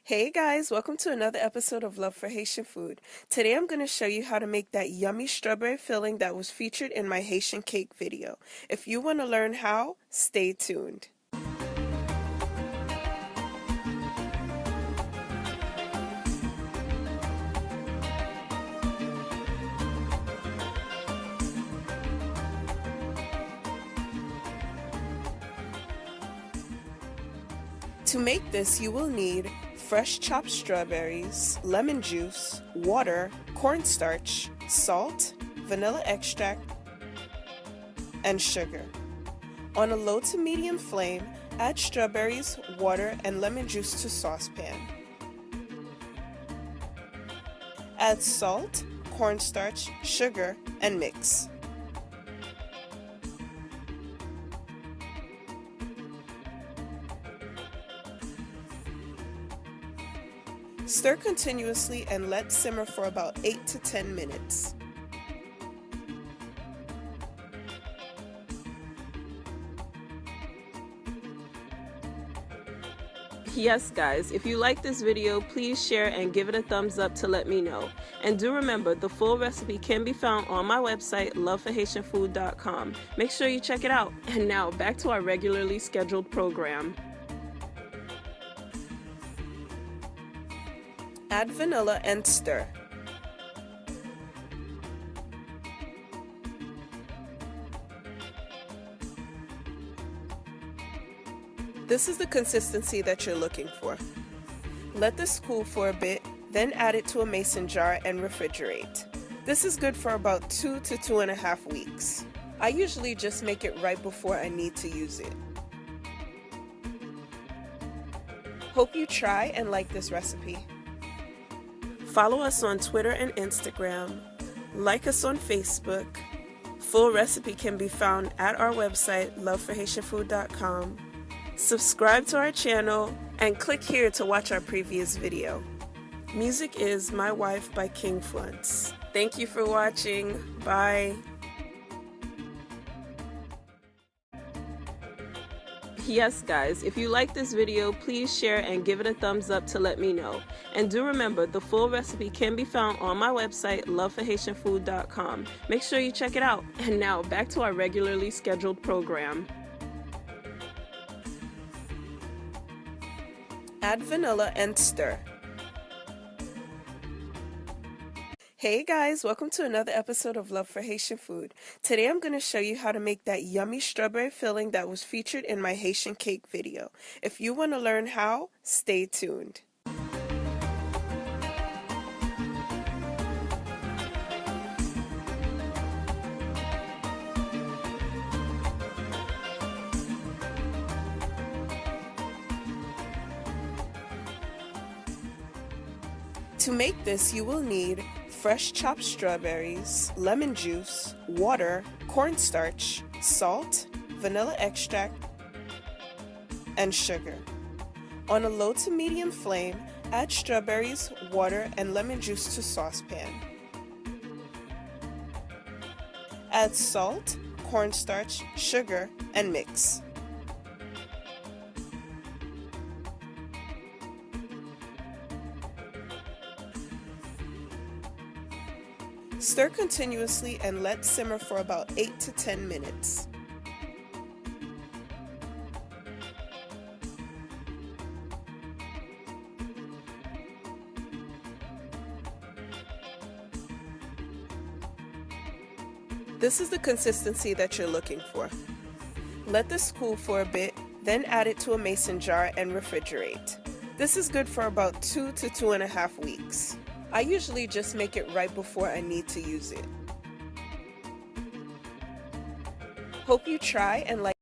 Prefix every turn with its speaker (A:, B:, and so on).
A: Hey guys, welcome to another episode of Love for Haitian Food. Today I'm going to show you how to make that yummy strawberry filling that was featured in my Haitian cake video. If you want to learn how, stay tuned. To make this, you will need fresh chopped strawberries, lemon juice, water, cornstarch, salt, vanilla extract, and sugar. On a low to medium flame, add strawberries, water, and lemon juice to saucepan. Add salt, cornstarch, sugar, and mix. Stir continuously and let simmer for about 8 to 10 minutes.
B: Yes guys, if you like this video, please share and give it a thumbs up to let me know. And do remember, the full recipe can be found on my website, loveforhaitianfood.com. Make sure you check it out. And now, back to our regularly scheduled program.
A: Add vanilla and stir. This is the consistency that you're looking for. Let this cool for a bit, then add it to a mason jar and refrigerate. This is good for about 2 to 2.5 weeks. I usually just make it right before I need to use it. Hope you try and like this recipe. Follow us on Twitter and Instagram. Like us on Facebook. Full recipe can be found at our website, loveforhaitianfood.com. Subscribe to our channel and click here to watch our previous video. Music is My Wife by King Flunts. Thank you for watching. Bye.
B: Yes guys, if you like this video, please share and give it a thumbs up to let me know. And do remember, the full recipe can be found on my website, loveforhaitianfood.com. Make sure you check it out. And now, back to our regularly scheduled program.
A: Add vanilla and stir. Hey guys, welcome to another episode of Love for Haitian Food. Today I'm going to show you how to make that yummy strawberry filling that was featured in my Haitian cake video. If you want to learn how, stay tuned. To make this, you will need fresh chopped strawberries, lemon juice, water, cornstarch, salt, vanilla extract, and sugar. On a low to medium flame, add strawberries, water, and lemon juice to saucepan. Add salt, cornstarch, sugar, and mix. Stir continuously and let simmer for about 8 to 10 minutes. This is the consistency that you're looking for. Let this cool for a bit, then add it to a mason jar and refrigerate. This is good for about 2 to 2.5 weeks. I usually just make it right before I need to use it. Hope you try and like